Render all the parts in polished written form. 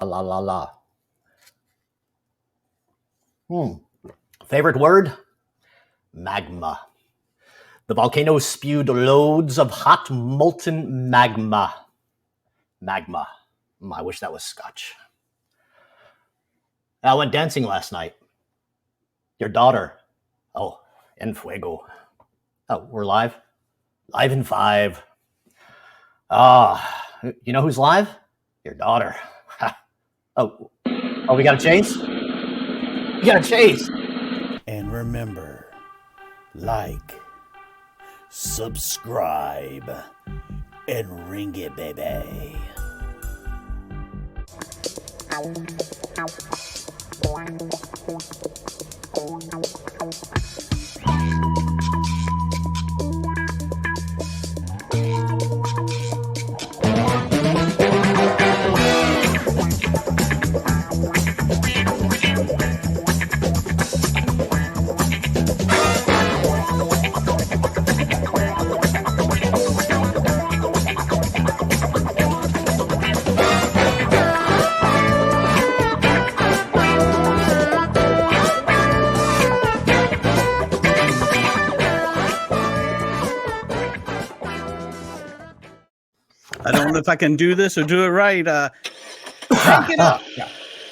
La la la. Favorite word? Magma. The volcano spewed loads of hot molten magma. Magma. I wish that was Scotch. I went dancing last night. Your daughter. Oh, en fuego. Oh, we're live? Live in 5. You know who's live? Your daughter. Oh, we got a chase? We got a chase. And remember, like, subscribe, and ring it, baby. I don't know if I can do this or do it right. Crank it up.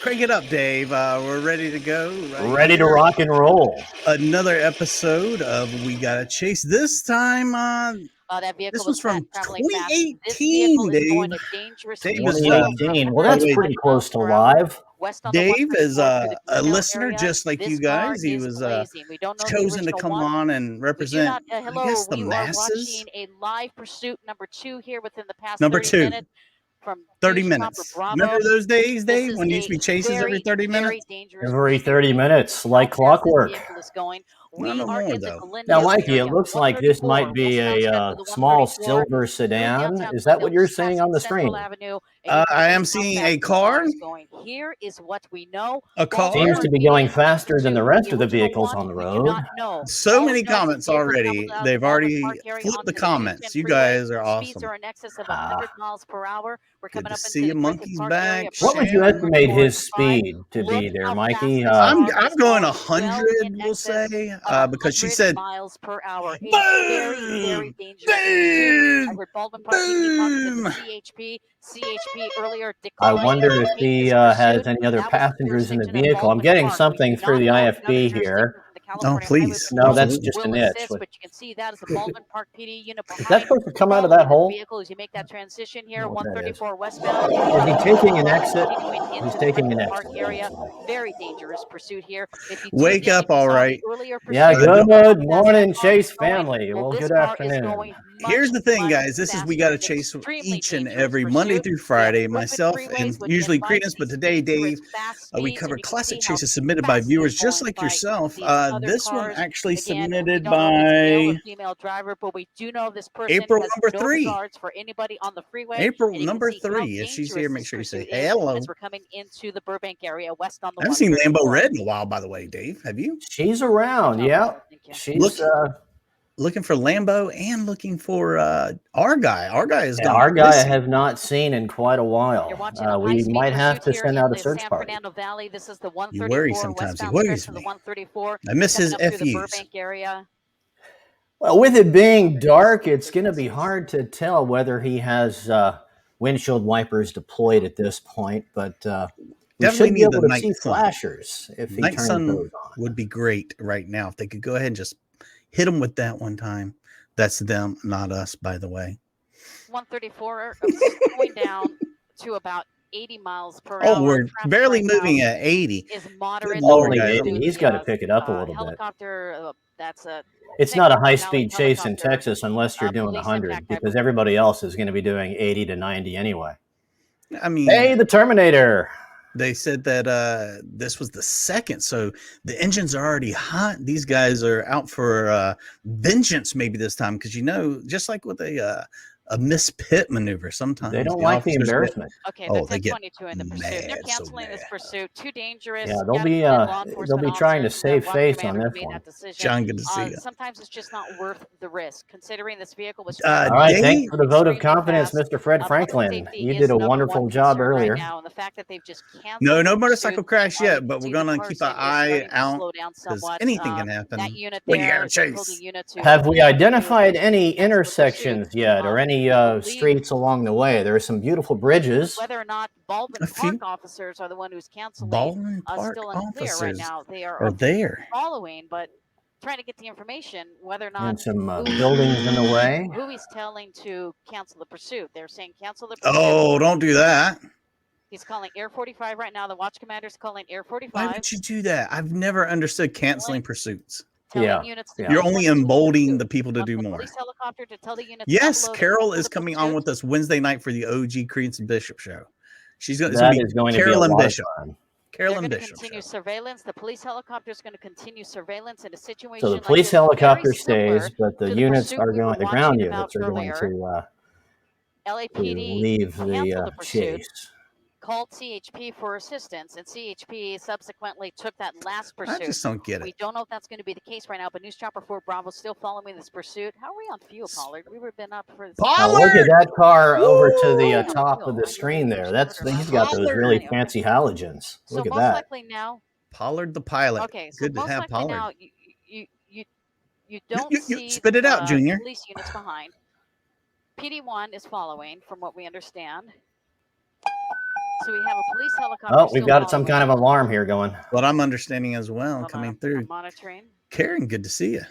Crank it up, Dave. We're ready to go. Ready to rock and roll. Another episode of We Gotta Chase. This time, that vehicle this was from traveling fast. 2018, This vehicle is going Dave. at dangerous Dave speeds. is 2018. Well, that's pretty close to live. West on the Dave 134 is through a the Greenville listener area. just like This you car guys. He is was blazing. We don't know the chosen to original come one. on and represent, Hello, I guess, the we masses. are watching a live pursuit number 2 here within the past Number 30 2. minutes. From 30 News minutes. Bravo. Remember those days, This Dave, is when you used to be a chases every 30 minutes? Every 30 minutes, like clockwork. We no are more, in the though. Glendale Now, Mikey, it area, looks like this might be a small silver sedan. Is that what you're seeing on the screen? I am seeing a car. Here is what we know. A car. Seems to be going faster than the rest of the vehicles on the road. So many comments already. They've already flipped the comments. You guys are awesome. Speeds are in excess of 100 miles per hour. We're coming Good to up see into you, the monkeys Park back. area. What would you estimate his speed to be there, Mikey? I'm going 100, we'll say, because she said miles per hour. boom, Very, very dangerous. I heard Baldwin Park boom. CHP earlier. I wonder if he has any other passengers in the vehicle. I'm getting something through the IFB here. Oh, please. No, that's just an itch. But you can see that is the Baldwin Park PD unit behind. Is that supposed to come out of that hole? As you make that transition here, 134 westbound. Is he taking an exit? He's taking an exit. Area. Very dangerous pursuit here. Wake up, all right. Yeah, good morning, Chase family. Well, good afternoon. Here's the thing, guys. This is We Gotta Chase each and every Monday through Friday. Myself and usually Credence, but today, Dave, we cover classic chases submitted by viewers just like yourself. This one actually submitted by April number 3. April number 3. If she's here, make sure you say hello. As we're coming into the Burbank area, west on the I haven't seen Lambo Red in a while, by the way, Dave. Have you? She's around, yeah. She's looking for Lambo and looking for our guy. Our guy is gone. Our guy I have not seen in quite a while. We might have to send out a search party. You worry sometimes. He worries me. I miss his FUs. Well, with it being dark, it's going to be hard to tell whether he has windshield wipers deployed at this point, but we should be able to see flashers if he turns those on. Would be great right now if they could go ahead and just hit them with that one time. That's them, not us, by the way. 134 going down to about 80 miles per hour. Oh, we're barely moving at 80. Is moderate. Only 80. He's got to pick it up a little bit. It's not a high-speed chase in Texas unless you're doing 100, because everybody else is going to be doing 80 to 90 anyway. I mean, hey, the Terminator. They said that this was the second, so the engines are already hot. These guys are out for vengeance maybe this time, because, you know, just like with a a mispit maneuver. Sometimes they don't like the officers embarrassment. Okay, Oh, the they get 1022 in the pursuit. They're mad, so canceling this mad. pursuit. Too dangerous. Yeah, Gotta commend law they'll enforcement be trying to officers, save watch face commander on who this made one. that decision. John, good to see you. Sometimes it's just not worth the risk, considering this vehicle was All right, Dave? thanks for the vote of extremely confidence, fast. Mr. Fred Public Franklin. safety You is did a number wonderful one job concern earlier. right now, and the fact that they've just canceled No the motorcycle pursuit, crash you yet, can but we're see the gonna car keep an safety is eye starting to out slow down because somewhat. anything can happen That unit when you there, gotta they told the chase. unit to Have we continue identified to any cancel the pursuit. intersections yet, or any I believe streets along the way? There are some beautiful bridges. whether or not Baldwin A Park few officers are the one who's canceling Baldwin Park still unclear right officers now. They are there. following, but trying to get the information whether or not And some buildings in the way. who he's telling to cancel the pursuit. They're saying cancel the pursuit. Oh, don't do that. He's calling Air 45 right now. The watch commander's calling Air 45. Why would you do that? I've never understood canceling pursuits. Telling units to You're only emboldening the pursuit. people to Want do the more. police helicopter to tell the units to Yes, upload and Carol cancel is the coming on pursuit. with us Wednesday night for the OG Creedence and Bishop show. It's That gonna is going to be a Carolyn lot of Bishop. fun. They're Carolyn going to Bishop continue show. surveillance. The police helicopter is going to continue surveillance in a situation. So the like police this, very helicopter similar stays, but the to units pursuit are we were going, the watching ground about units are going earlier. to LAPD leave canceled the the pursuit, chase. called CHP for assistance, and CHP subsequently took that last I pursuit. just don't get We it. don't know if that's going to be the case right now, but News Chopper 4 Bravo still following this pursuit. How are we on fuel, Pollard? We were been up for this. Now look at that car over to the Woo! top of the screen there. He's got those Pollard. really fancy halogens. So Look at most that. likely now. Pollard the pilot. Okay, so Good to most have likely Pollard. now you don't You see spit it out, Junior. police units behind. PD1 is following, from what we understand. So we have a police helicopter. Oh, we've still got some kind of following. alarm here going. What I'm understanding as well Hold coming on, through. I'm monitoring. Karen, good to see you.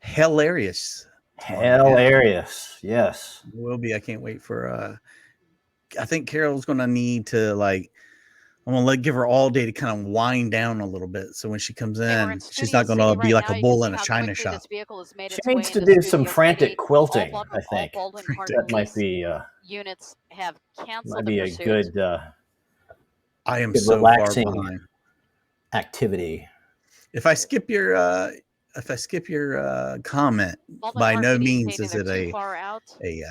Hilarious. Hilarious. Yes. Will be. I can't wait for I think Carol's gonna need to I'm gonna give her all day to kind of wind down a little bit. So when she comes in, she's not gonna be like a bull in a china shop. She needs to do some frantic quilting, I think. That might be units have canceled might the be a pursuit. good I am good so far relaxing behind. activity. If I skip your comment, Baldwin by Park no PD means stating is they're it too far out. a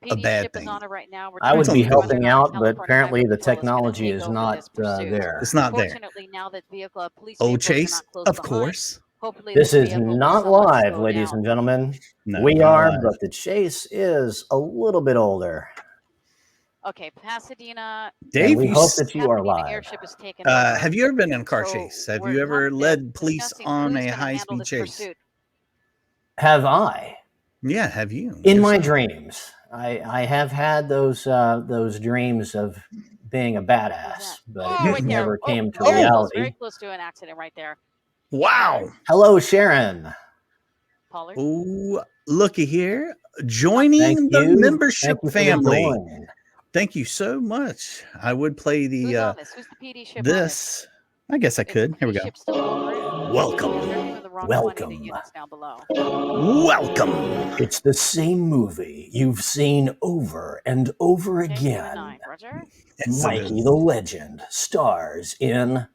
PD bad ship is thing. on it right now. We're I would trying be to see whether helping or not out, but California apparently Highway the Patrol is gonna technology take is over not this pursuit. there. It's not there. Fortunately, now that vehicle, police Oh, vehicles are Chase, not close of behind. course. Hopefully This is vehicle will not somewhat live, slow ladies down. and gentlemen. No, We not are, live. but the chase is a little bit older. Okay, Pasadena. Dave, we you hope s- that you are Pasadena live. Airship is taken over. have you ever been in a car So chase? Have we're you ever not led police discussing on who's a gonna handle high-speed this chase? pursuit. Have I? Yeah, have you? In my yourself? dreams, I have had those dreams of being a badass, but Oh, it right never there. came to Very reality. close to an accident right there. Wow. Hello, Sharon. Pollard. Oh, looky here. Joining Thank the you. membership Thank you for the family. join. Thank you so much. I would play Who's the on this? Who's the PD ship on this. I guess I this? could. Is the Here we PD go. ship still over it? Welcome. They're doing the wrong Welcome. 180 units down below. Welcome. It's the same movie you've seen over and over Okay, again. 9, Roger. Yes, it Mikey is. the Legend stars in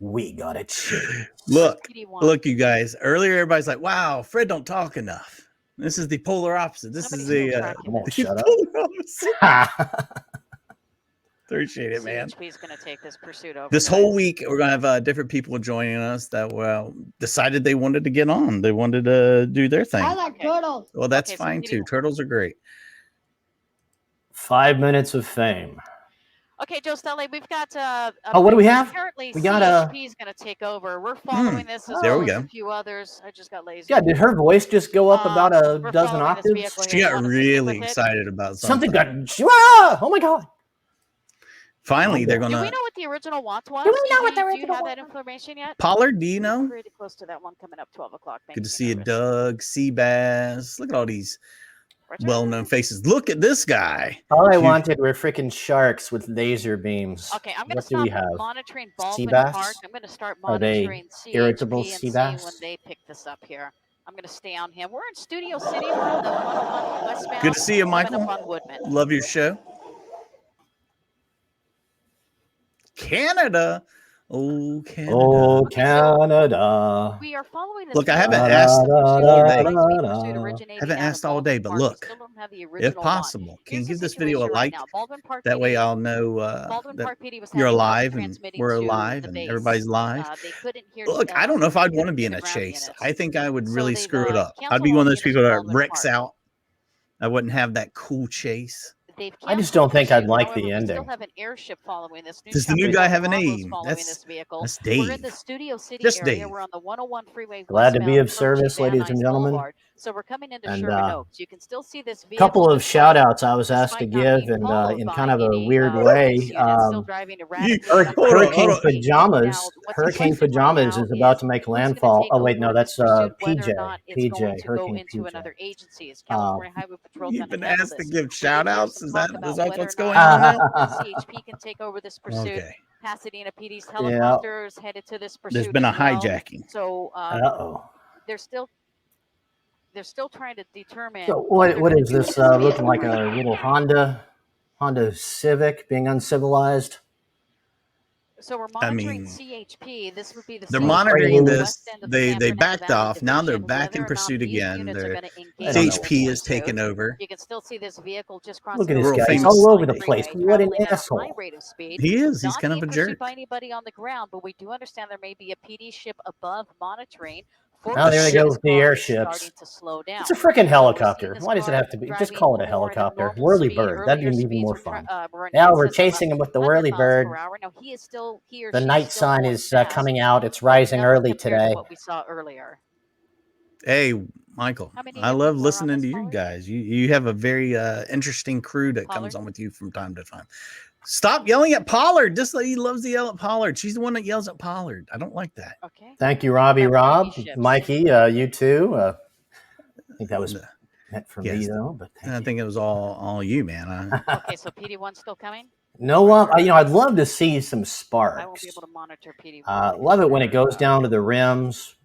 We Gotta Chase. Look, PD1. look, you guys. Earlier, everybody's like, "Wow, Fred don't talk enough." This is the polar opposite. This Somebody's is still the tracking Won't this. shut up. polar opposite. Appreciate it, man. CHP is going to take this pursuit over. This guys. whole week, we're gonna have different people joining us that decided they wanted to get on. They wanted to do their thing. I like turtles. Well, that's Okay, so fine too. PD1. Turtles are great. 5 minutes of fame. Okay, Joe Stelle, we've got. Oh, what do we have? Apparently, We got a- CHP is going to take over. We're following this as There well we as go. a few others. I just got lazy. Yeah, did her voice just go up about a We're dozen following this octaves? vehicle She here. got You wanna stick really with it? excited about Something something. got. Ah! Oh my God. Finally, they're Do we gonna. know what the original want was? Do we know what the Do you original have want that information yet? Pollard, do you We're know? pretty close to that one coming up 12 o'clock. Good to see you, Doug, Seabass. Look at all these Roger. well-known faces. Look at this guy. All I Huge- wanted were freaking sharks with laser beams. Okay, I'm going to What do we stop have? monitoring Baldwin Sea bass? Park. I'm going to start Are they monitoring CHP irritable and sea see bass? when they pick this up here. I'm going to stay on him. We're in Studio City. We're on the 101 westbound. Good to see you, coming up Michael. on Woodman. Love your show. Canada. Oh, Canada. Oh, Canada. We are following this. Look, I haven't vehicle. asked all day. High-speed pursuit originating Haven't out of asked all day, Baldwin but Park. We look, still don't have the if original possible, one. can you Here's give the this video a situation right like? now. Baldwin Park That way PD, I'll know Baldwin that Park PD was you're having trouble alive and transmitting we're to alive the and base. everybody's live. They couldn't hear. Look, I don't know if I'd want to be in the a ground chase. units. I think I would So really they've, screw it up. I'd canceled be all one of those units people from that Baldwin wrecks Park. out. I wouldn't have that cool chase. They've I just canceled don't think I'd pursuit. like However, the we ending. still have an airship following this. Does the new Captain guy have an Bravo's aim? following this vehicle. That's We're in the Dave. Studio City Just area. Dave. We're on the 101 freeway. Glad to be westbound of from service, Van ladies and Nuys gentlemen. Boulevard. So we're coming into And Sherman Oaks. You can still see this a vehicle. couple of shout outs I was asked to despite not give, being and followed in by kind of a any, weird police way. units, still driving erratically up the Hurricane road. Pajamas. Now, what's Hurricane interesting right Pajamas now is about is to make who's gonna landfall. take Oh wait, over no, this that's pursuit, whether PJ. or not it's going PJ. to go Hurricane into PJ. another agency. Is California Highway Patrol You've going been to handle asked to this? give We did shout hear outs. some Is talk that about what's whether or going not on now? CHP can take over this pursuit. Okay. Pasadena PD's Yeah. helicopters headed to this pursuit. There's been a as well. hijacking. So Uh-oh. they're still trying to determine. So what is this looking like, a little Honda Civic being uncivilized? So we're monitoring CHP. This would be the They're CHP monitoring Prelude. this. They backed off. Now they're back in pursuit again. CHP is taking over. You can still see this vehicle just crossing. Look at this World guy. He's famous all over the Dave. place. What an traveling at a asshole. high rate of speed. He is. He's Not kind of being a pursued jerk. by anybody on the ground, but we do understand there may be a PD ship above monitoring. Oh, there they go with the airships. Starting to slow down. It's a freaking helicopter. Why does it have to be? Just call it a helicopter. Whirly bird. That'd be even more fun. Now we're chasing him with the whirly bird. Now he is still here. The night sun is coming out. It's rising early today. What we saw earlier. Hey, Michael, I love listening to you guys. You have a very interesting crew that comes on with you from time to time. Stop yelling at Pollard. Just like he loves to yell at Pollard. She's the one that yells at Pollard. I don't like that. Okay. Thank you, Robbie. Rob, Mikey, you too. I think that was meant for me though. But I think it was all you, man. Okay, so PD1 still coming? No, I'd love to see some sparks. I won't be able to monitor PD1. Love it when it goes down to the rims,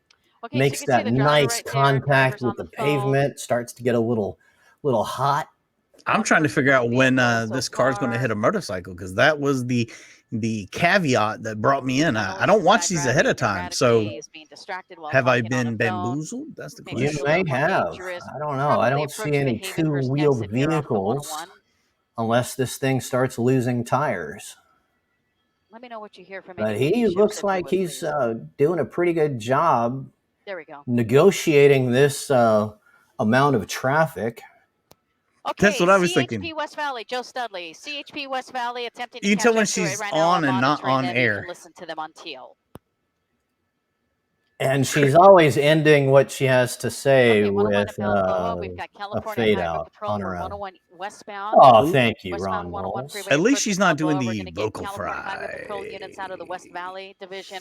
okay, makes so that nice contact with the pavement, starts to get a little hot. I'm trying to figure out when this car's going to hit a motorcycle, because that was the caveat that brought me in. I don't watch these ahead of time, so have I been bamboozled? That's the question. You may have. I don't know. I don't see any two-wheeled vehicles unless this thing starts losing tires. Let me know what you hear from. But he looks like he's doing a pretty good job. There we go. Negotiating this amount of traffic. Okay, that's what I was thinking. CHP West Valley, Joe Studley. CHP West Valley attempting to you tell catch when she's right on now, and not on air. Listen to them on teal. And she's always ending what she has to say with we've got a fade out on her own. Westbound. Oh, thank you, Ron Knowles. At least she's not doing the vocal fry. Patrol units out of the West Valley division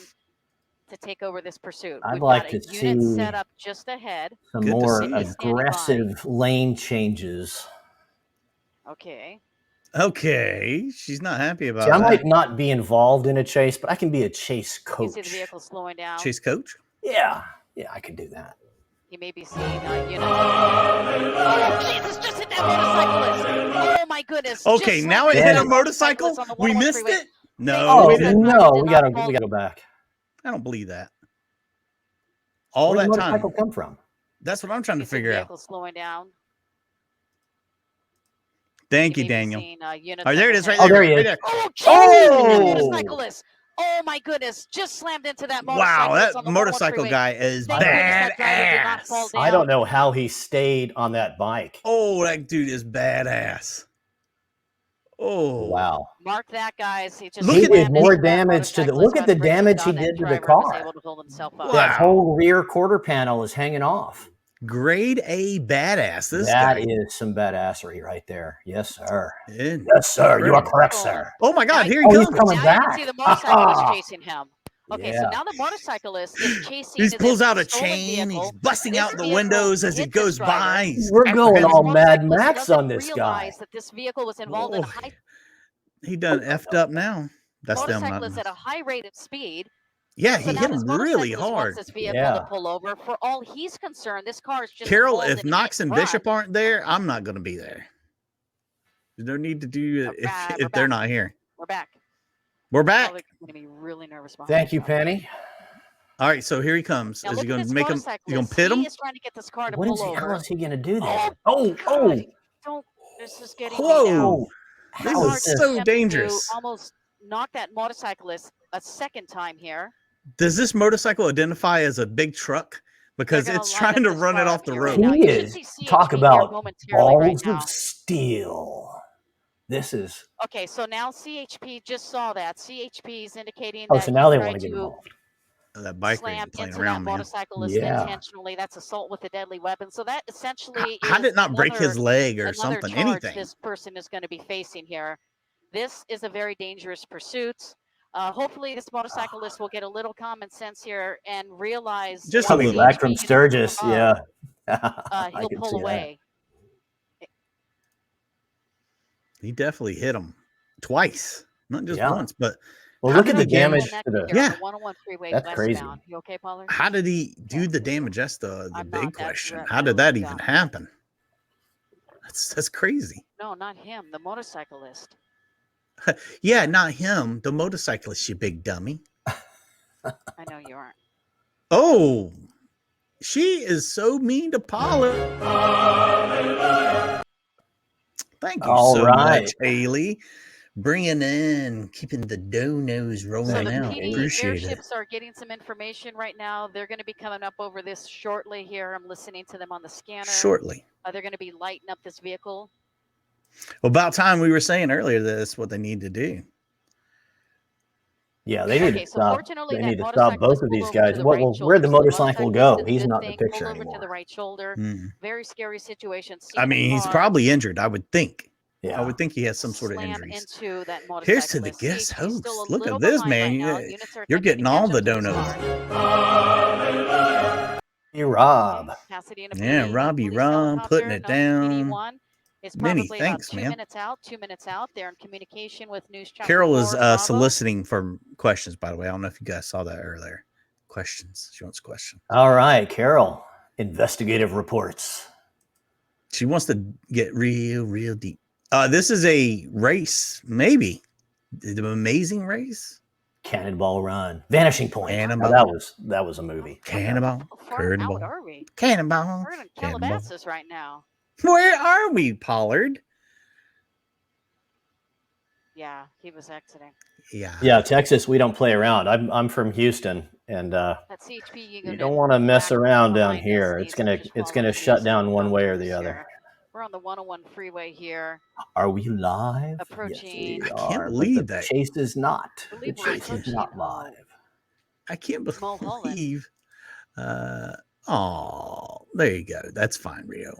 to take over this pursuit. I'd like to see set up just ahead. Some more aggressive lane changes. Okay. Okay, she's not happy about that. I that. might not be involved in a chase, but I can be a chase coach. You see the vehicle slowing down. Chase coach? Yeah, I can do that. You may be seeing oh, Jesus, just hit that motorcyclist. Oh, my goodness. Okay, now it hit a motorcycle? We missed it? No, we gotta go back. I don't believe that. All Where that did the time. motorcycle come from? That's what I'm trying to figure out. Slowing down. Thank you, Daniel. There it is, right there. Oh, there he is. Right oh, motorcyclist. Oh my goodness! Just slammed into that motorcycle. Wow, that motorcycle guy is badass. I don't know how he stayed on that bike. Oh, that dude is badass. Oh wow! Mark that, guys. He did more damage to the. Look at the damage he did to the car. That whole rear quarter panel is hanging off. Grade A badass. That is some badassery right there. Yes, sir. Yes, sir. You are correct, sir. Oh my God! Here he comes. He's coming back. You can see the motorcyclist chasing him. Okay, so now the motorcyclist is chasing. He pulls out a chain. He's busting out the windows as he goes by. We're going all Mad Max on this guy. That this vehicle was involved in a high. He done effed up now. That's them. Motorcyclist at a high rate of speed. Yeah, he hit him really hard. This vehicle to pull over. For all he's concerned, this car is just. Carol, if Knox and Bishop aren't there, I'm not going to be there. There's no need to do it if they're not here. We're back. We're back. Going to be really nervous. Thank you, Penny. All right, so here he comes. Now Is he look at going to this make him? You going to pit him? He is trying to get this car to What pull is he? over. How is he going to do that? God, don't. This is getting me now. Whoa! This How is so Attempted dangerous. to almost knock that motorcyclist a second time here. Does this motorcycle identify as a big truck? Because They're gonna it's line trying to up this run it car off up the here right road. now. He You should is. see Talk CHP here about momentarily right balls now. of steel. This is. Okay, so now CHP just saw that. CHP is indicating Oh, that so now they tried want to get to involved. That bike slam ain't playing into around, that man. motorcyclist Yeah. intentionally. That's assault with a deadly weapon. So that essentially How is did it not break his leg or another something? charge Anything? this person is going to be facing here. This is a very dangerous pursuit. Hopefully, this motorcyclist will get a little common sense here and realize Just a Coming little. back from Sturgis, yeah. he'll pull away. He definitely hit him twice, not just once, but. Well, How look at did the he damage damage- to the. Yeah. The 101 freeway That's westbound. crazy. You okay, Pollard? How did he do the damage? That's the I'm big not that question. threat- How did no, that yeah. even happen? That's crazy. No, not him. The motorcyclist. Yeah, not him. The motorcyclist, you big dummy. I know you aren't. Oh, she is so mean to Pollard. Thank you All so right. much, Haley. Bringing in, keeping the donos So rolling the out. PD Appreciate it. airships are getting some information right now. They're going to be coming up over this shortly here. I'm listening to them on the scanner. Shortly. They're going to be lighting up this vehicle. Well, about time we were saying earlier that's what they need to do. Yeah, they need Okay, to so stop. fortunately, They that need to stop both motorcyclist of these pulled over guys. to the What? right Well, shoulder. where'd the So motorcycle motorcyclist go? did a He's good not in the thing, picture pulled over to the anymore. right shoulder. Hmm. Very scary situation. I mean, he's probably injured, I would think. Yeah. I would think he has some sort of slam injuries. into that Here's to the motorcyclist. guest CHP is still a host. Look little at this, behind right man. now. Units are You're attempting to getting all catch the up to this donos. car. Hey, Rob. Pasadena Yeah, PD, Robbie police Ron putting helicopter, it known to down. PD1. It's Many probably thanks, about 2 man. minutes out. 2 minutes out. They're in communication with News Chopper Carol is 4 Bravo. soliciting for questions, by the way. I don't know if you guys saw that earlier. Questions. She wants questions. All right, Carol. Investigative reports. She wants to get real deep. This is a race, maybe. The Amazing Race? Cannonball Run. Vanishing Point. Cannonball. Now, that was a movie. Cannonball. How far out Cannonball. are we? Cannonball. We're in Cannonball. Calabasas right now. Where are we, Pollard? Yeah, he was exiting. Yeah, Texas, we don't play around. I'm from Houston, and That CHP you don't want to mess around down here. It's gonna shut down one way or the other. We're on the 101 freeway here. Are we live? Approaching. Yes, we I can't are, believe but that. the chase is not. I The believe we're chase is not live. I can't Mulholland. believe. Oh, there you go. That's fine, Rio.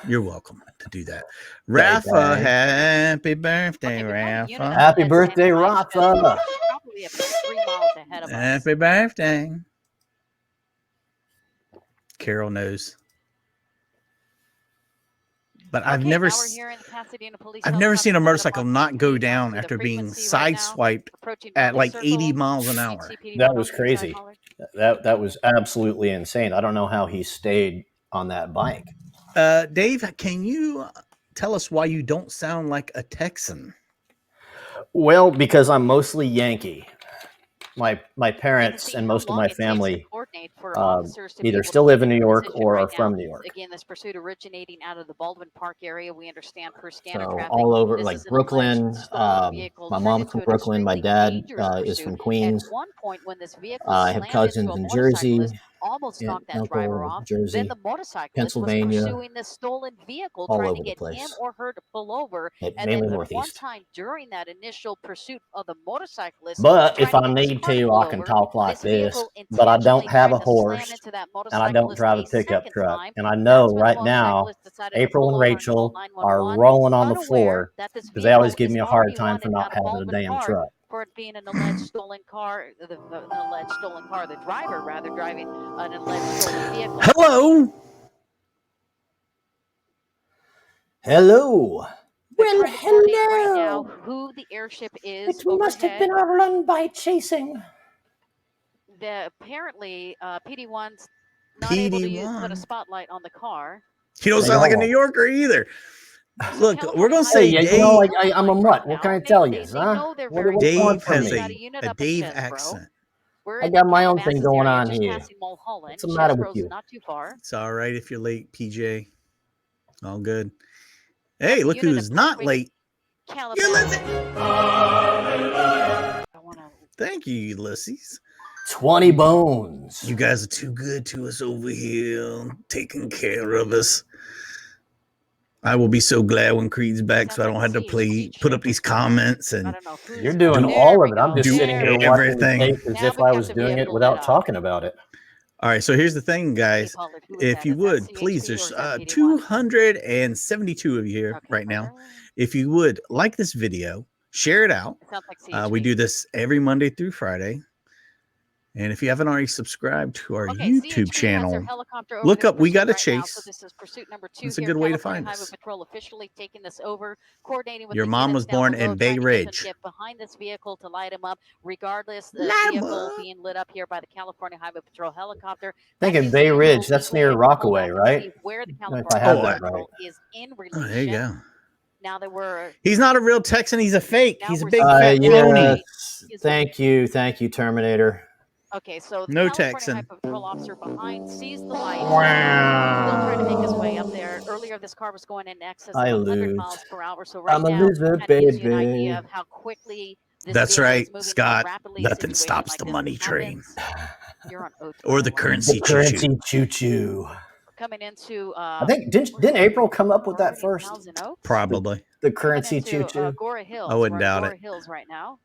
You're welcome to do that. Rafa, happy birthday, Rafa. Happy birthday, Rafa. Probably about 3 miles ahead of us. Happy birthday. Carol knows. But I've Okay, never now we're here in the Pasadena police I've never seen a helicopter motorcycle coming up not on go the down frequency after being right now, sideswiped approaching at Valley like Circle. 80 miles an hour. CTPD That was 103 crazy. Pollard. That was absolutely insane. I don't know how he stayed on that bike. Dave, can you tell us why you don't sound like a Texan? Well, because I'm mostly Yankee. My parents and most of my family either still live in New York or are from New York. Again, this pursuit originating out of the Baldwin Park area. We understand per scanner So traffic. all over, This like is an Brooklyn. alleged stolen vehicle My turned mom's into from an Brooklyn. My extremely dad dangerous is from pursuit. Queens. At one point, when this vehicle I have slammed cousins into a in Jersey, motorcyclist, almost knocked that driver uncle, off. Jersey, Then the motorcyclist Pennsylvania, was pursuing this stolen vehicle, all trying over to the get place. him or her to pull over. And mainly then at one Northeast. time during that initial pursuit of the motorcyclist, But if trying I to get his need car to, pull I can over, talk like this this. vehicle But I don't intentionally have a tried to slam horse, into that and I don't motorcyclist drive a a pickup second truck. time. And I know That's when the right now, motorcyclist decided to April pull and over and Rachel call are 911, rolling on the unaware floor that this because they always vehicle give is me a already hard time for running not out of having a Baldwin damn Park truck. for it being an alleged stolen car, the alleged stolen car, the driver rather driving an alleged stolen vehicle. Hello. Hello. They're trying to coordinate right now who the airship is overhead. Must have been a run by chasing. Apparently, PD1's not able to put a PD1. spotlight on the car. You don't sound like a New Yorker either. Look, we're gonna say Hey, Dave. you know, I'm a mutt. What can I tell you, huh? Dave has a Dave accent. I got my own thing going on here. What's the matter with you? Not too far. It's all right if you're late, PJ. All good. Hey, look who's not late. Ulysses. Thank you, Ulysses. 20 bones. You guys are too good to us over here, taking care of us. I will be so glad when Creed's back, so I don't have to put up these comments and you're doing all of it. I'm just sitting here watching the tape as if I was doing it without talking about it. All right, so here's the thing, guys. If you would, please, there's 272 of you here right now. If you would like this video, share it out. We do this every Monday through Friday. And if you haven't already subscribed to our YouTube channel, look up We Gotta Chase. So this is pursuit number 2 it's a here. good way to California find Highway us. Patrol officially taking this over, coordinating with Your the mom units was down born below, in Bay trying to Ridge. get behind this vehicle to light them up. Regardless, the vehicle being lit up here by the California Highway Patrol helicopter. I think in Bay Ridge, that's near Rockaway, right? Where the If California I have Highway that right. Patrol is in relation. Oh, there you go. Now there were. He's not a real Texan. He's a fake. He's a big fat yes. Thank you, Terminator. Okay, so the no California Texan. Highway Patrol officer behind sees the lights. Wow. Still trying to make his way up there. Earlier, this car was going in excess of I 100 lose. miles per hour. So right I'm a now, loser, that gives you an baby. idea of how quickly this That's vehicle right, is moving, Scott. how rapidly a Nothing situation stops like the this money train. happens. You're on O2. Or the currency The currency choo-choo. choo-choo. Coming into. I think didn't April come up with that first? Probably. The currency choo-choo. Gora Hills. I wouldn't doubt Gora it. Hills right now.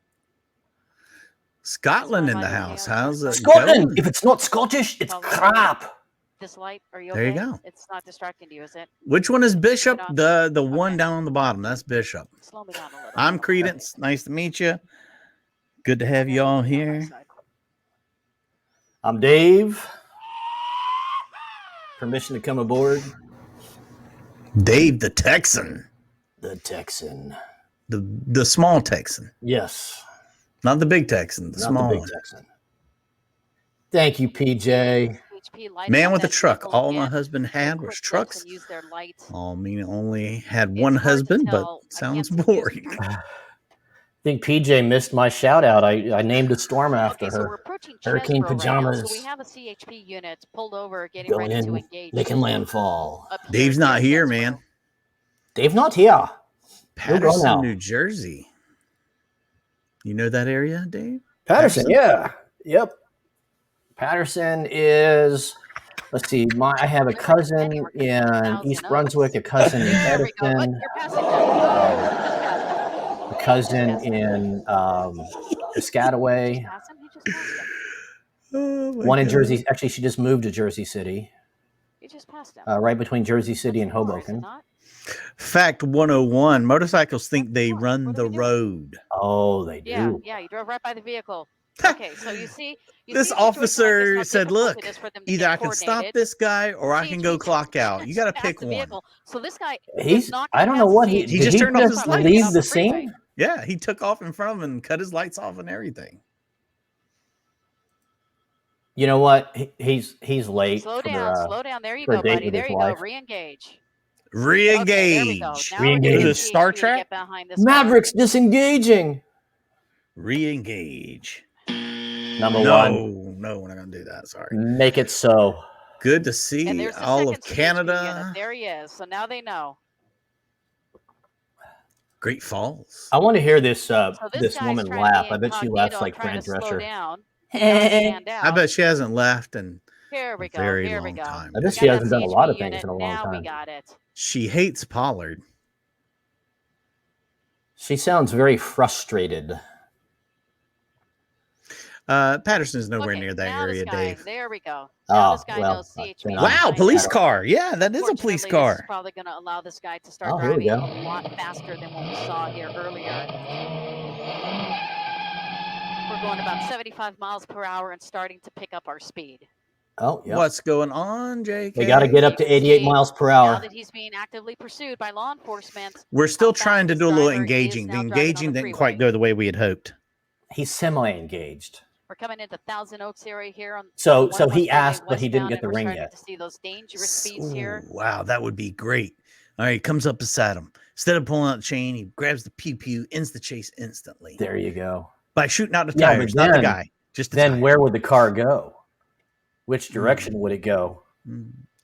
Scotland in the house. How's it Scotland. going? If it's not Scottish, it's crap. This light, are you There okay? you go. It's not distracting you, is it? Which one is Bishop? The one down on the bottom. That's Bishop. Slow me down a little. I'm Credence. Nice to meet you. Good to have you all here. I'm Dave. Permission to come aboard. Dave the Texan. The Texan. The small Texan. Yes. Not the big Texan. The small big one. Texan. Thank you, PJ. Man with a truck. All my husband had was trucks. I mean, only had one husband, but sounds boring. I think PJ missed my shout out. I named a storm after her. Hurricane Pajamas. So we have a CHP unit pulled over, getting Going ready in, to engage. making landfall. Dave's not here, man. Dave not here. Patterson, New Jersey. You know that area, Dave? Patterson, yeah. Yep. Patterson is, let's see, I have a cousin in East Brunswick, a cousin in Edison, a cousin in Piscataway, one in Jersey. Actually, she just moved to Jersey City, right between Jersey City and Hoboken. Fact 101, motorcycles think they run the road. Oh, they do. Yeah, you drove right by the vehicle. Okay, so you see this officer said, look, either I can stop this guy or I can go clock out. You got to pick one. So this guy, I don't know what he just turned off his lights. Leave the scene? Yeah, he took off in front of him and cut his lights off and everything. You know what? He's late. Slow down. There you go, buddy. There you go. Re-engage. Re-engage. Okay, Re-engage. Star Trek? Mavericks disengaging. Re-engage. Number one. No, we're not going to do that. Sorry. Make it so. Good to see all of Canada. There he is. So now they know. Great Falls. I want to hear this this woman laugh. I bet she laughs like Fran Drescher. I bet she hasn't laughed in a very long time. I bet she hasn't done a lot of things in a long time. We got it. She hates Pollard. She sounds very frustrated. Patterson is nowhere near that area, Dave. There we go. Oh, well. Wow, police car. Yeah, that is a police car. This is probably going to allow this guy to start driving a lot faster than what we saw here earlier. We're going about 75 miles per hour and starting to pick up our speed. Oh, yeah. What's going on, JK? We got to get up to 88 miles per hour. Now that he's being actively pursued by law enforcement. We're still trying to do a little engaging. The engaging didn't quite go the way we had hoped. He's semi-engaged. We're coming into Thousand Oaks area here. So he asked, but he didn't get the ring yet. To see those dangerous speeds here. Wow, that would be great. All right, he comes up beside him. Instead of pulling out the chain, he grabs the pew, ends the chase instantly. There you go. By shooting out the tires, not the guy. Just the then tires. Where would the car go? Which direction would it go?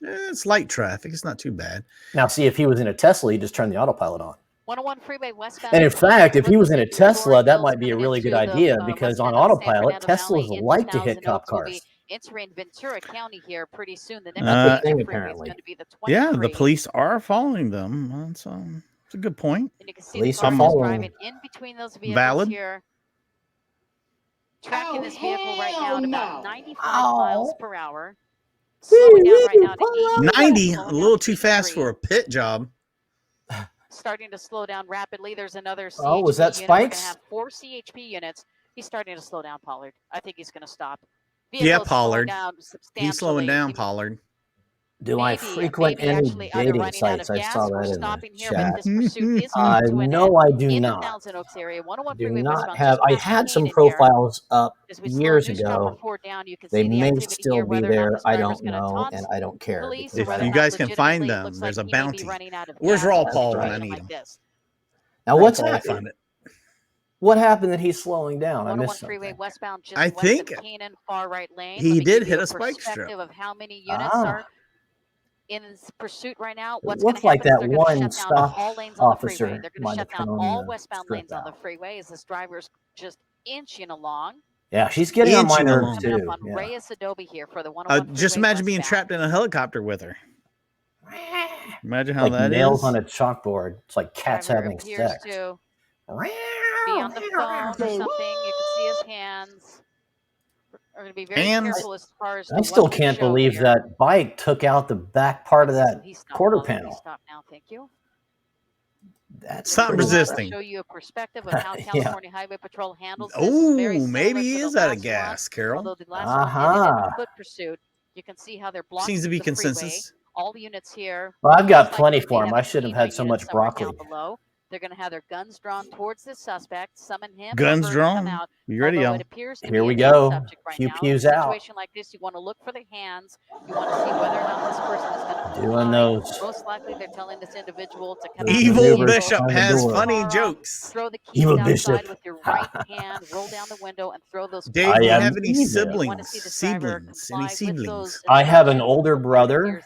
It's light traffic. It's not too bad. Now, see, if he was in a Tesla, he'd just turn the autopilot on. 101 freeway westbound. And in fact, if he was in a Tesla, that might be a really good idea because on autopilot, Teslas like to hit cop cars. Entering Ventura County here pretty soon. The next thing apparently. Is going to be the 23. Yeah, the police are following them. That's a good point. And you can see police the are driving in between those vehicles Valid. Here. Tracking this vehicle right now at about 95 miles per hour. Slowing down right now to 90, a little too fast for a pit job. Starting to slow down rapidly. There's another CHP was that unit. Spikes? We're gonna have 4 CHP units. He's starting to slow down, Pollard. I think he's going to stop. Yeah, Pollard. He's slowing down, Pollard. Do I frequent any dating sites? I saw that in the chat. No, I do not. Do not have. I had some profiles up years ago. They may still be there. I don't know, and I don't care. If you guys can find them, there's a bounty. Where's Raw Paul when I need him? Now, what's happening? What happened that he's slowing down? I missed something. I think he did hit a spike strip. Of how many units are in pursuit right now. What's looks like that one stop officer. They're going to shut down all westbound lanes on the freeway as this driver's just inching along. Yeah, she's getting on my nerves too. Just imagine being trapped in a helicopter with her. Imagine how like that nails is. on a chalkboard. It's like cats having sex. Be on the phone or something. You can see his hands. We're going to be very careful as far as I still can't believe that bike took out the back part of that quarter panel. Stop now, thank you. That's Stop resisting. Show you a perspective of how California Highway Patrol handles this. Oh, maybe he is out of gas, Carol. Although the last one in foot pursuit, you can see how they're blocking. Seems to be the consensus. Freeway. All the units here. Well, I've got plenty for him. I should have had so much broccoli. They're going to have their guns drawn towards the suspect, summon him. Guns drawn. Out. You ready, y'all? Here we go. Right Pew now. pews In a out. situation like this, you want to look for the hands. You want to see whether or not this person is going to doing those. Most likely, they're telling this individual to come Evil Bishop has funny jokes. Throw the keys outside with your right hand. Roll down the window and throw those. Dave, do you have any siblings? Any siblings? I have an older brother.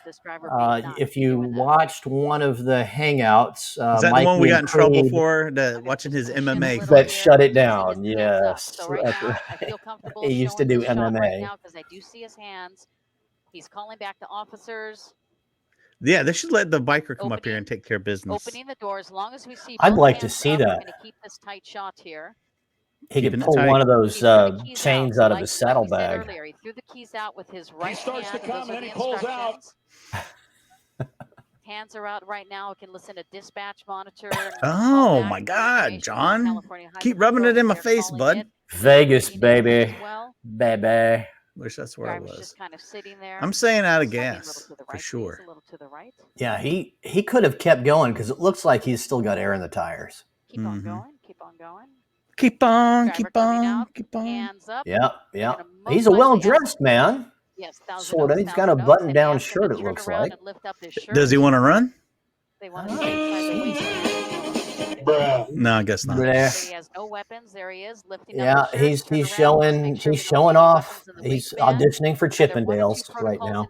If you watched one of the hangouts, is that the one we got in trouble for? Watching his MMA. That shut it down. Yes. So right now, I feel comfortable. He used to do MMA. Right now, because I do see his hands. He's calling back to officers. Yeah, they should let the biker come up here and take care of business. Opening the door as long as we see. I'd like to see that. We're going to keep this tight shot here. He could pull one of those chains out of his saddlebag. He threw the keys out with his right hand. He starts to come and he pulls out. Hands are out right now. We can listen to dispatch monitor. Oh my God, John! Keep rubbing it in my face, bud. Vegas, baby, baby. Wish that's where I was. Just kind of sitting there. I'm saying out of gas for sure. A little to the right. Yeah, he could have kept going because it looks like he's still got air in the tires. Keep on going. Keep on going. Keep on. Keep on. Keep on. Hands up. Yeah. He's a well-dressed man. Yes, sort of. He's got a button-down shirt, it looks like. Does he want to run? They want to no, I guess not. He has no weapons. There he is, lifting up the shirt, he's showing off. He's auditioning for Chippendales right now.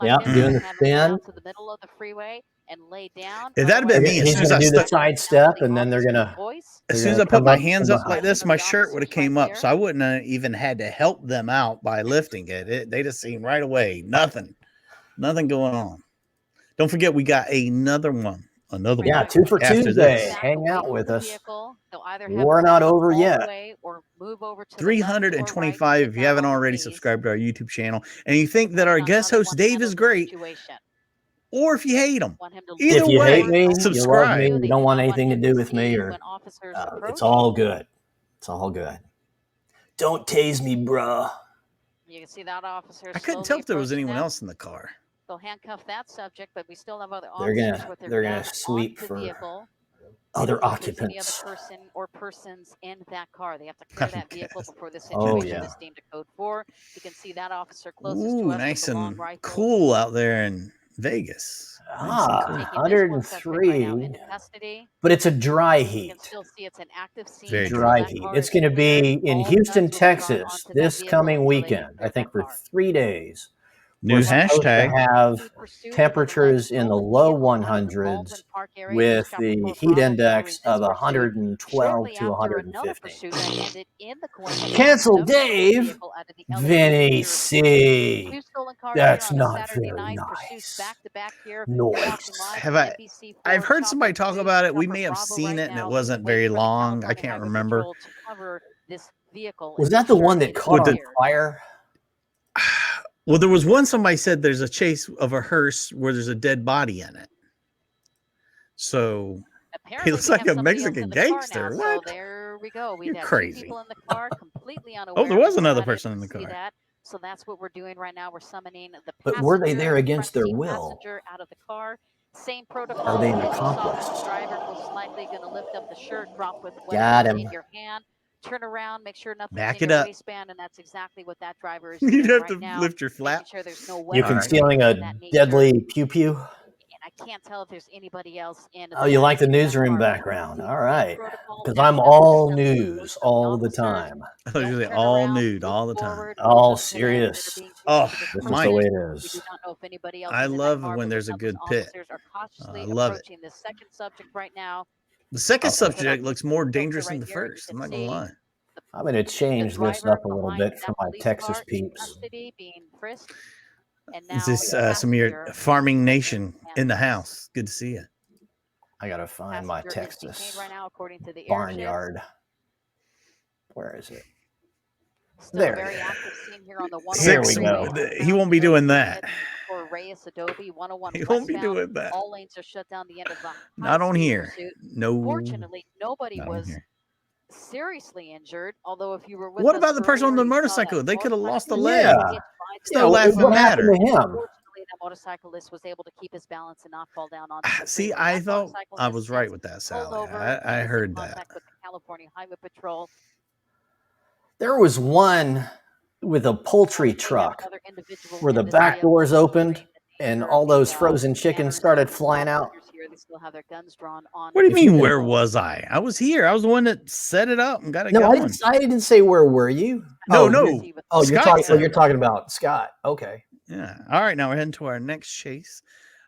Yeah, doing the spin. To the middle of the freeway and lay down. If that'd been me, he's going to do the side step, and then they're going to. As soon as I put my hands up like this, my shirt would have came up, so I wouldn't have even had to help them out by lifting it. They just seen right away, nothing going on. Don't forget, we got another one. Yeah, 2 for Tuesday. Hang out with us. We're not over yet. 325 if you haven't already subscribed to our YouTube channel, and you think that our guest host Dave is great, or if you hate him, either if you way, hate me, subscribe. You love me, you don't want anything to do with me, or it's all good. It's all good. Don't tase me, bruh. You can see that officer. I couldn't tell if there was anyone else in the car. They'll handcuff that subject, but we still have other officers. They're gonna sweep for other occupants. Other person or persons in that car. They have to clear that vehicle before this situation is deemed a code 4. You can see that officer closest to us. Nice and cool out there in Vegas. Ah, Cool. 103. Right into custody. But it's a dry You heat. can still see it's an active scene. Very Dry dry. heat. It's going to be in Houston, Texas this coming weekend, I think for 3 days. New We're supposed hashtag. to have temperatures in the low 100s with the heat index of 112 to 150. Cancel Dave, Vinny C. That's not very nice. Noise. I've heard somebody talk about it. We may have seen it and it wasn't very long. I can't remember. Was that the one that caught on fire? Well, there was one somebody said there's a chase of a hearse where there's a dead body in it. So he looks like a Mexican gangster. What? So there we go. You're We've crazy. 2 people in the car, completely unaware. Oh, there was another person in the car. So that's what we're doing right now. We're summoning the But were they there against their will? Out of the car. Same protocol. Are they an accomplice? The driver most likely going to lift up the shirt, drop with Got weapon him. in your hand, turn around, make sure nothing's Back in it your up. waistband, and that's exactly what that driver is You'd doing have to right now. lift your flap. Sure there's no You're weapons concealing a of that nature. deadly pew-pew? And I can't tell if there's anybody else in. Oh, you like the newsroom background. All right. Because I'm all news all the time. Usually all nude all the time. All serious. Oh, This is Mike. the way it is. I love when there's a good pit. I love it. The second subject right now. The second subject looks more dangerous than the first. I'm not going to lie. I'm going to change this up a little bit for my Texas peeps. Is this some of your farming nation in the house? Good to see you. I got to find my Texas barnyard. Where is it? There. Here we go. He won't be doing that. He won't be doing that. All lanes are shut down the end of the Not on here. No. Fortunately, nobody was seriously injured. Although if you were with what about the person on the motorcycle? They could have lost a leg. It's no laughing matter. Unfortunately, the motorcyclist was able to keep his balance and not fall down on. See, I thought I was right with that, Sally. I heard that. With the California Highway Patrol. There was one with a poultry truck where the back doors opened and all those frozen chickens started flying out. What do you mean, where was I? I was here. I was the one that set it up and got it going. I didn't say where were you. No. Oh, you're talking about Scott. Okay. Yeah. All right. Now we're heading to our next chase.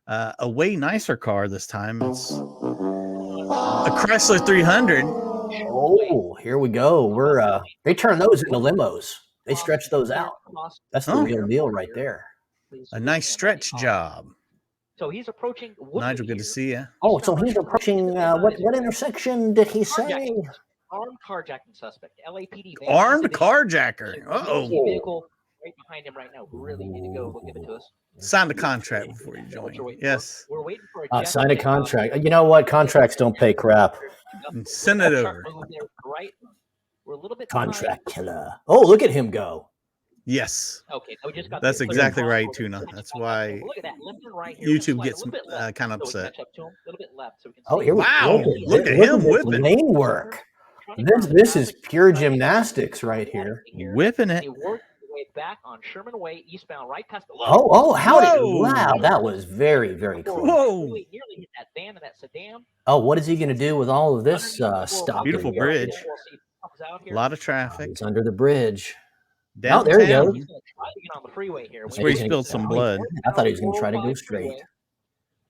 A way nicer car this time. It's a Chrysler 300. Oh, here we go. They turn those into limos. They stretch those out. That's the real deal right there. A nice stretch job. So he's approaching Nigel, good to see you. Oh, so he's approaching what intersection did he say? Armed carjacking suspect. LAPD. Armed carjacker. Uh-oh. Vehicle right behind him right now. Really need to go give it to us. Sign the contract before you join. Yes. We're waiting for a sign a contract. You know what? Contracts don't pay crap. Send it over. We're a little bit contract killer. Oh, look at him go. Yes. Okay. So we just got that's exactly right, Tuna. That's why YouTube gets kind of upset. Oh, here we go. Look at him whipping. Lane work. This is pure gymnastics right here. Whipping it. Back on Sherman Way, eastbound, right past the. Oh, howdy! Wow, that was very, very cool. Whoa! Nearly hit that van and that sedan. Oh, what is he going to do with all of this stuff? Beautiful bridge. A lot of traffic. He's under the bridge. Downtown. Oh, there he goes. On the freeway here. That's where he spilled some blood. I thought he was going to try to go straight.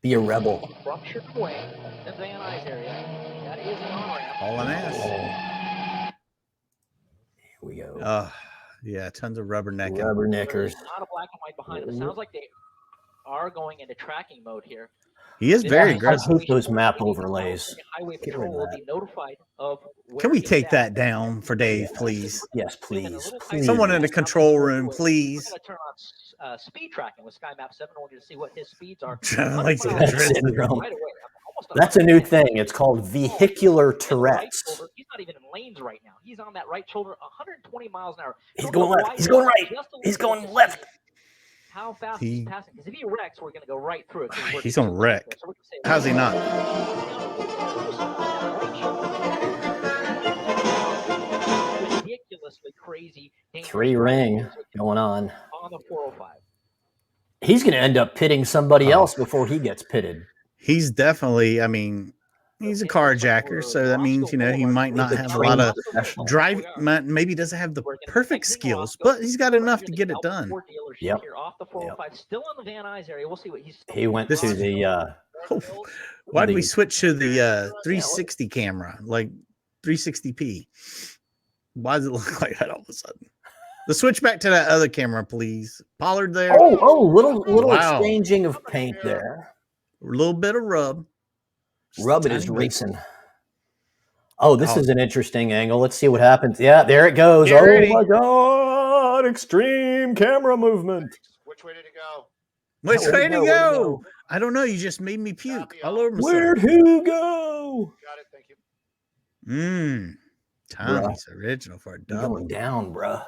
Be a rebel. From Sherman Way, the Van Nuys area. That is an on-ramp. All an ass. Here we go. Yeah, tons of rubbernecking. Rubberneckers. Not a black and white behind it. Sounds like they are going into tracking mode here. He is very aggressive. I hate those map overlays. Highway Patrol will be notified of. Can we take that down for Dave, please? Yes, please. Someone in the control room, please. I'm going to turn on speed tracking with SkyMap 7. I want you to see what his speeds are. That's a new thing. It's called vehicular Tourette's. He's not even in lanes right now. He's on that right shoulder, 120 miles an hour. He's going left. He's going right. He's going left. How fast he's passing? Because if he wrecks, we're going to go right through it. He's going to wreck. How's he not? Ridiculously crazy. 3 ring going on. On the 405. He's going to end up pitting somebody else before he gets pitted. He's definitely, I mean, he's a carjacker, so that means, he might not have a lot of drive. Maybe doesn't have the perfect skills, but he's got enough to get it done. Yep. Still in the Van Nuys area. We'll see what he's. He went to the. Why did we switch to the 360 camera, like 360p? Why does it look like that all of a sudden? The switch back to that other camera, please. Pollard there. Little exchanging of paint there. A little bit of rub. Rub it is racing. Oh, this is an interesting angle. Let's see what happens. Yeah, there it goes. My God. Extreme camera movement. Which way did it go? Which way to go? I don't know. You just made me puke all over myself. Where'd he go? Got it. Thank you. Tommy's original for a double. Going down, bruh.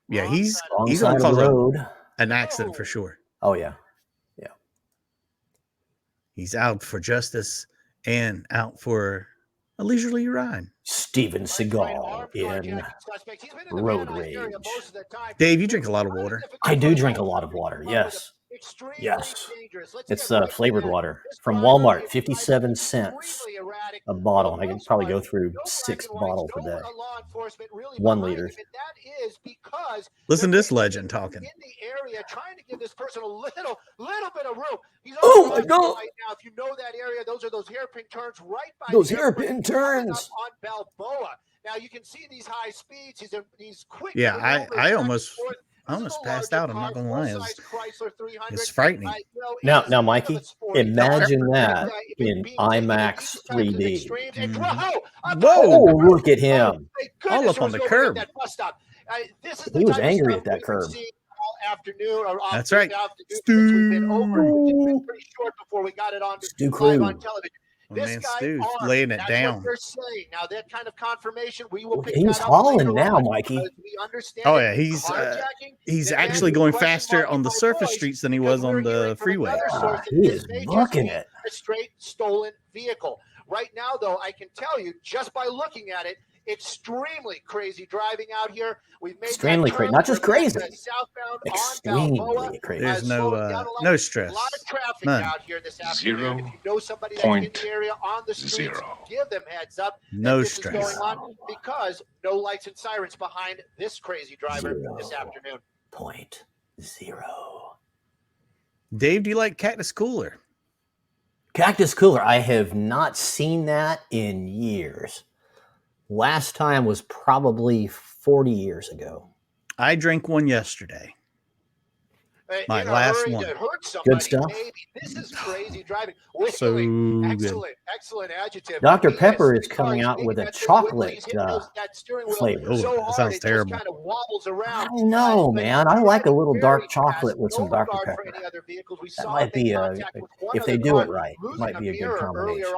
Yeah, he's on the road. An accident for sure. Oh, yeah. He's out for justice and out for a leisurely ride. Steven Seagal in Road Rage. Dave, you drink a lot of water. I do drink a lot of water, yes. Yes. It's flavored water from Walmart, 57 cents a bottle. I can probably go through 6 bottles a day. 1 liter. Listen to this legend talking. In the area, trying to give this person a little bit of room. Oh my God! Right now, if you know that area, those are those hairpin turns right by those hairpin turns on Balboa. Now you can see these high speeds. He's quick. Yeah, I almost passed out. I'm not gonna lie. It's frightening. Now, Mikey, imagine that in IMAX 3D. Whoa! Look at him. All up on the curb. He was angry at that curb. Afternoon or that's right. Stu. We've been pretty short before we got it on television. This guy laying it down. What they're saying. Now that kind of confirmation, we will pick he's that up hauling now, Mikey. Oh yeah, he's actually going faster on the surface streets than he was on the freeway. He is booking it. A straight stolen vehicle. Right now, though, I can tell you just by looking at it, extremely crazy driving out here. We've made extremely crazy, not just crazy. Extremely crazy. There's no stress. A lot of traffic out here this afternoon. If you know somebody that's in the area on the streets, give them heads up. No this stress. Is going on because no lights and sirens behind this crazy driver this afternoon. 0.0. Dave, do you like Cactus Cooler? Cactus Cooler. I have not seen that in years. Last time was probably 40 years ago. I drank one yesterday. My last one. Good stuff. This is crazy driving. So excellent adjective. Dr. Pepper is coming out with a chocolate flavor. Oh, that sounds terrible. I don't know, man. I like a little dark chocolate with some Dr. Pepper. That might be if they do it right, it might be a good combination.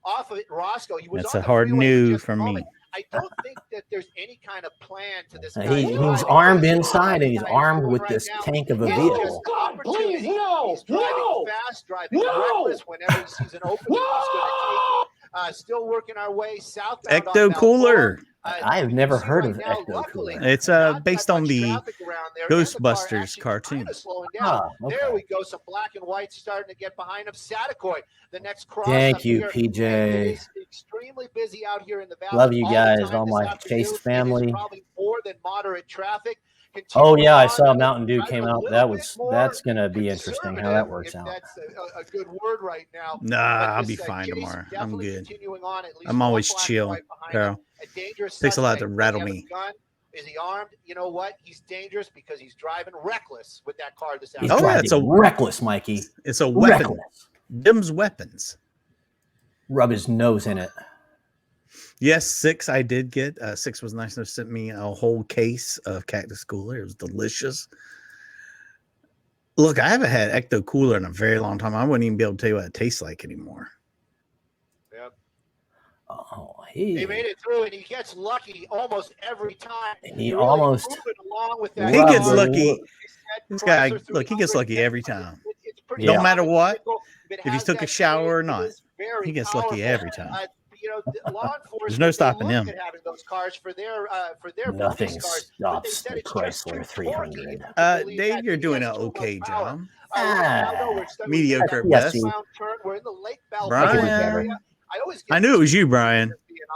Off of it, Roscoe. That's a hard no for me. I don't think that there's any kind of plan to this. He's armed inside, and he's armed with this tank of a vehicle. Please, no, driving fast, driving reckless whenever he sees an opening. He's going to take. Still working our way southbound. Ecto Cooler. I have never heard of Ecto Cooler. It's based on the Ghostbusters cartoon. There we go. Some black and white starting to get behind him. Satakoy, the next cross. Thank you, PJ. Extremely busy out here in the valley. Love you guys, all my Chase family. Probably more than moderate traffic. Oh yeah, I saw Mountain Dew came out. That's gonna be interesting how that works out. That's a good word right now. Nah, I'll be fine tomorrow. I'm good. I'm always chill, Carol. Takes a lot to rattle me. Is he armed? You know what? He's dangerous because he's driving reckless with that car this afternoon. Oh, yeah, it's a reckless, Mikey. It's a weapon. Them's weapons. Rub his nose in it. Yes, 6 I did get. 6 was nice enough to send me a whole case of Cactus Cooler. It was delicious. Look, I haven't had Ecto Cooler in a very long time. I wouldn't even be able to tell you what it tastes like anymore. Yep. Oh, he made it through, and he gets lucky almost every time. He almost. He gets lucky. This guy, look, he gets lucky every time. No matter what, if he took a shower or not, he gets lucky every time. law enforcement. There's no stopping him. At having those cars for their Nothing cars, stops the Chrysler 300. Dave, you're doing an okay job. Mediocre at best. We're in the Lake Brian, area. I knew it was you, Brian.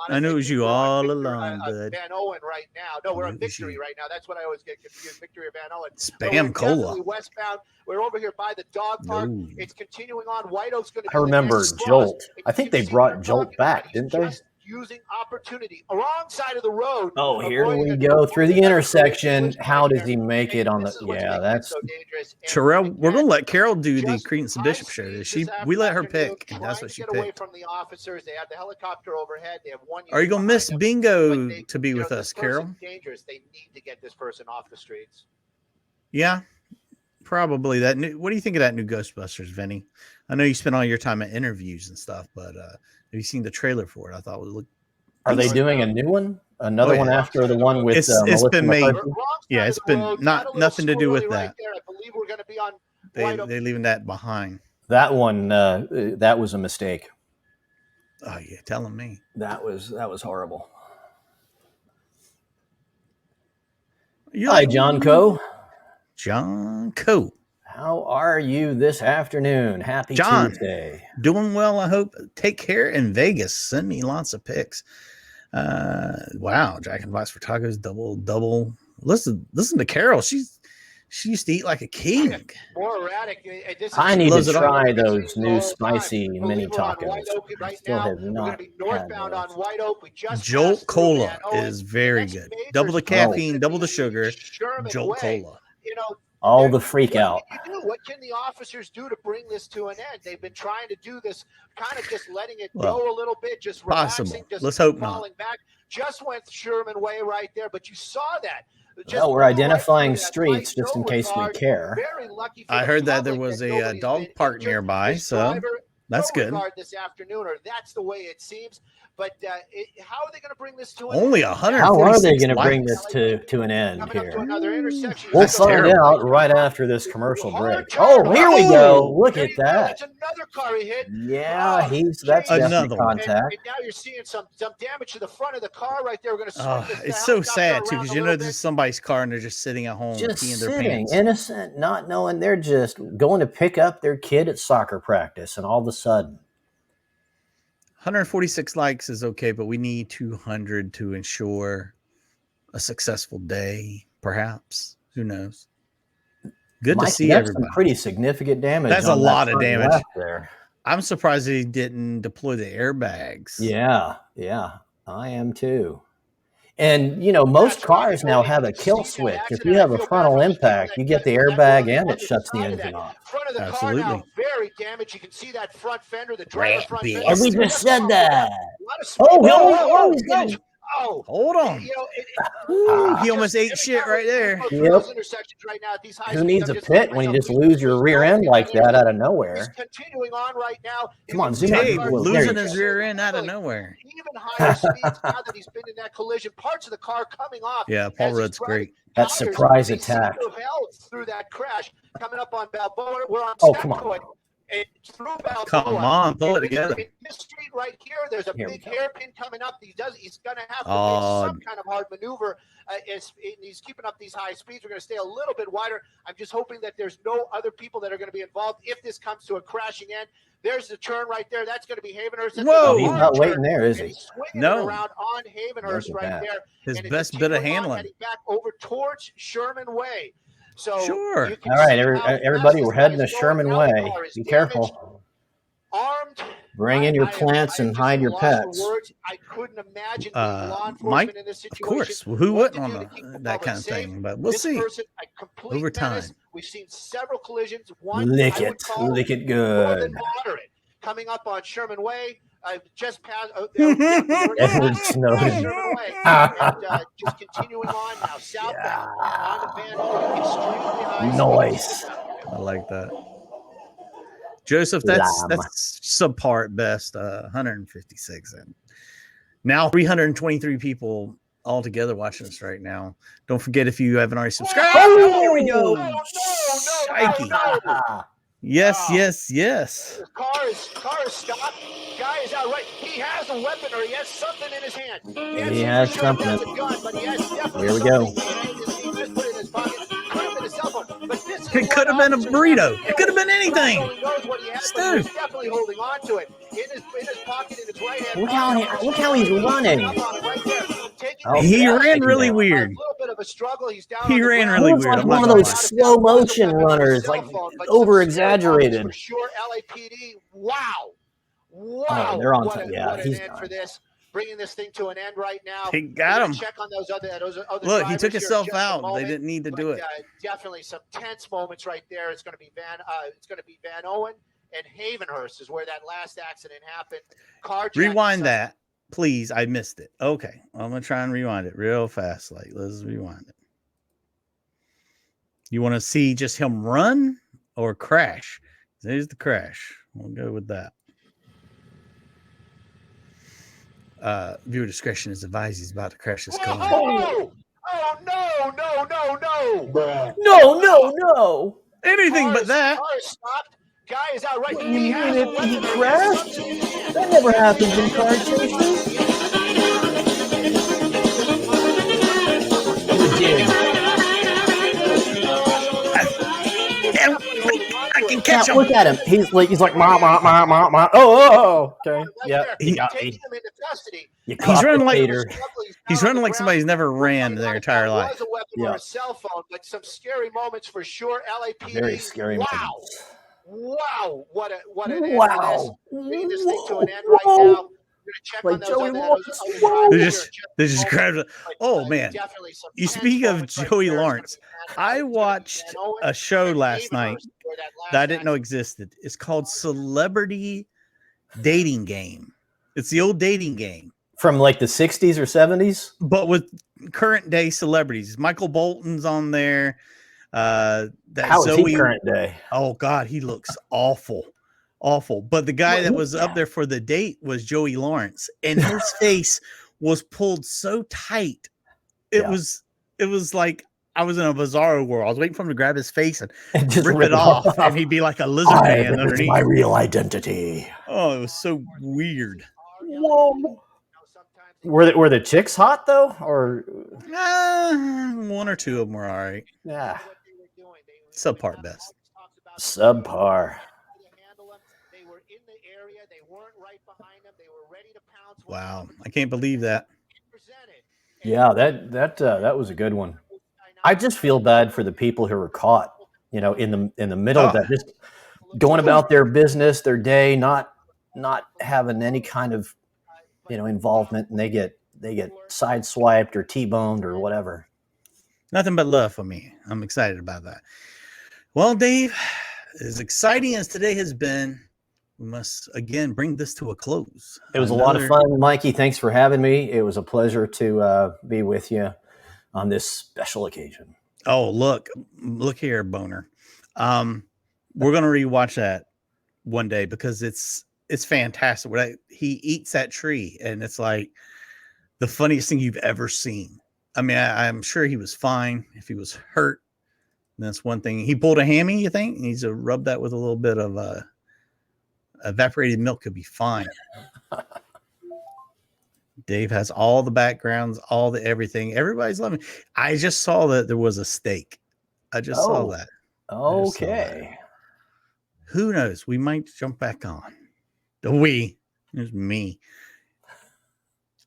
I knew it was you all along, bud. Van Owen right now. No, we're on Victory right now. That's what I always get confused. Victory of Van Owen. Spam cola. Westbound. We're over here by the dog park. No. It's continuing on. White Oak's going to. I remember Jolt. I think they brought Jolt back, didn't they? Using opportunity alongside of the road. Oh, here we go through the intersection. How does he make it on the? Yeah, that's so dangerous. Terrell. We're gonna let Carol do the Credence and Bishop show. We let her pick, and that's what she picked. Away from the officers, they have the helicopter overhead. They have one. Are you gonna miss Bingo to be with us, Carol? Dangerous. They need to get this person off the streets. Yeah, probably that. What do you think of that new Ghostbusters, Vinny? I know you spent all your time at interviews and stuff, but have you seen the trailer for it? I thought it would look. Are they doing a new one? Another one after the one with it's been made. McCarthy? Yeah, it's been nothing to do with that. I believe we're going to be on. They're leaving that behind. That one, that was a mistake. Oh, yeah, telling me. That was horrible. Hi, John Coe. John Coe. How are you this afternoon? Happy Tuesday. Doing well, I hope. Take care in Vegas. Send me lots of pics. Wow, Jack and Box for tacos, double. Listen to Carol. She used to eat like a king. More erratic. I need to try those new spicy mini tacos. I still have not northbound on White Oak. Jolt Cola is very good. Double the caffeine, double the sugar. Jolt Cola. You know, all the freak out. What can the officers do to bring this to an end? They've been trying to do this, kind of just letting it go a little bit, just relaxing, just let's hope falling back. Just went Sherman Way right there, but you saw that. Well, we're identifying streets just in case we care. I heard that there was a dog park nearby, so that's good. This afternoon, or that's the way it seems. But how are they going to bring this to an only end? 100? How are they going to bring this to an end here? We'll find out right after this commercial break. Oh, here we go! Look at that. That's another car he hit. Yeah, that's another contact. And now you're seeing some damage to the front of the car right there. We're going to. It's so sad too, because you know this is somebody's car and they're just sitting at home, just peeing sitting, their pants. Innocent, not knowing they're just going to pick up their kid at soccer practice, and all of a sudden. 146 likes is okay, but we need 200 to ensure a successful day, perhaps. Who knows? Good to see everybody. Some pretty significant damage. That's a lot of damage there. I'm surprised he didn't deploy the airbags. Yeah, I am too. And, you know, most cars now have a kill switch. If you have a frontal impact, you get the airbag and it shuts the engine off. Front of the car now very damaged. You can see that front fender, the driver front fender. And we just said that. Oh, hold on. You know, he almost ate shit right there. Yep. Who needs a pit when you just lose your rear end like that out of nowhere? He's continuing on right now. Come on, zoom Dave, out. Losing his rear end out of nowhere. Even higher speeds now that he's been in that collision. Parts of the car coming off. Yeah, Paul Rudd's great. That surprise attack. Through that crash coming up on Balboa. We're on come on. Come on, pull it together. In this street right here, there's a big hairpin coming up. He's going to have to make some kind of hard maneuver. He's keeping up these high speeds. We're going to stay a little bit wider. I'm just hoping that there's no other people that are going to be involved if this comes to a crashing end. There's the turn right there. That's going to be Havenhurst. Whoa, he's not waiting there, is he? No. Around on Havenhurst right there. His best bit of handling. Heading back over towards Sherman Way. So sure. All right, everybody, we're heading to Sherman Way. Be careful. Armed. Bring in your plants and hide your pets. I couldn't imagine law enforcement Mike, in this situation. Of course. Well, who wouldn't on that kind of thing? But we'll see. Over time. We've seen several collisions. Lick it good. Moderate. Coming up on Sherman Way. Just passed Edward Snowden. Just continuing on now southbound on the Van extremely high. Noise. I like that. Joseph, that's subpar at best. 156 and now 323 people all together watching us right now. Don't forget, if you haven't already subscribed. Oh, here we go. Yes. The car is stopped. Guy is out right. He he has a weapon or he has something in his hand. He has something. He has a gun, but he has definitely Here we go. He just put it in his pocket. Could have been a cell phone, but this is It could have been a burrito. It could have been anything. He knows what he has, but he's definitely holding on to it in his pocket, in his right hand. Look how he's running. He ran really weird. A little bit of a struggle. He's down. He ran really weird. Like one of those slow motion runners, like over exaggerated. For sure, LAPD. Wow. Oh, they're on time. Yeah, he's for this. Bringing this thing to an end right now. He got him. Check on those other Look, he took himself out. They didn't need to do it. Definitely some tense moments right there. It's going to be Van Owen and Havenhurst is where that last accident happened. Rewind that, please. I missed it. Okay, I'm gonna try and rewind it real fast. Like, let's rewind it. You want to see just him run or crash? There's the crash. We'll go with that. Viewer discretion is advised. He's about to crash his car. Oh no! Bruh. No! Anything but that. Car stopped. Guy is out right. He crashed? That never happens in car chases. I can catch him. Look at him. He's like ma. Oh. Okay. Yeah. He got me. He's running like somebody's never ran their entire life. Was a weapon or a cell phone, but some scary moments for sure. LAPD. Very scary. Wow. What an end to this. Bringing this thing to an end right now. Check like on those they just grabbed it. Oh man! You speak of Joey Lawrence. I watched a show last night that I didn't know existed. It's called Celebrity Dating Game. It's the old dating game from like the 60s or 70s, but with current day celebrities. Michael Bolton's on there. How is he current day? Oh God, he looks awful. But the guy that was up there for the date was Joey Lawrence, and his face was pulled so tight. It was like I was in a bizarro world. I was waiting for him to grab his face and just rip it off, and he'd be like a lizard man underneath. It's my real identity. Oh, it was so weird. Whoa. Were the chicks hot though, or one or two of them were all right. Yeah, subpar best. Subpar. Wow, I can't believe that. Yeah, that was a good one. I just feel bad for the people who were caught, in the middle of that, just going about their business, their day, not having any kind of, involvement, and they get sideswiped or T-boned or whatever. Nothing but love for me. I'm excited about that. Well, Dave, as exciting as today has been, we must again bring this to a close. It was a lot of fun, Mikey. Thanks for having me. It was a pleasure to be with you on this special occasion. Oh, look here, Boner. We're gonna rewatch that one day because it's fantastic. He eats that tree, and it's like the funniest thing you've ever seen. I mean, I'm sure he was fine. If he was hurt, that's one thing. He pulled a hammy, you think? He needs to rub that with a little bit of evaporated milk, could be fine. Dave has all the backgrounds, all the everything. Everybody's loving it. I just saw that there was a steak. I just saw that. Okay. Who knows? We might jump back on. It's me.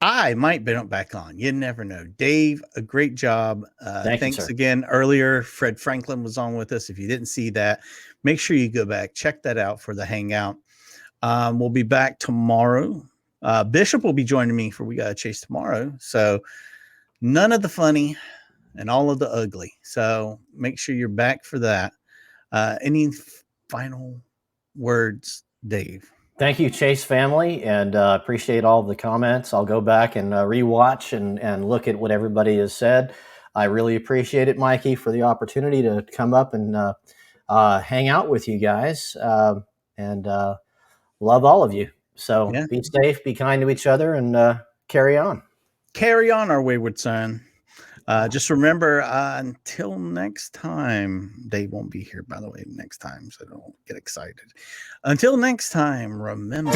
I might jump back on. You never know. Dave, a great job. Thanks again. Earlier, Fred Franklin was on with us. If you didn't see that, make sure you go back. Check that out for the hangout. We'll be back tomorrow. Bishop will be joining me for We Gotta Chase tomorrow. So none of the funny and all of the ugly. So make sure you're back for that. Any final words, Dave? Thank you, Chase family, and appreciate all the comments. I'll go back and rewatch and look at what everybody has said. I really appreciate it, Mikey, for the opportunity to come up and hang out with you guys, and love all of you. So Be safe, be kind to each other, and carry on. Carry on, our wayward son. Just remember, until next time, Dave won't be here, by the way, next time, so don't get excited. Until next time, remember.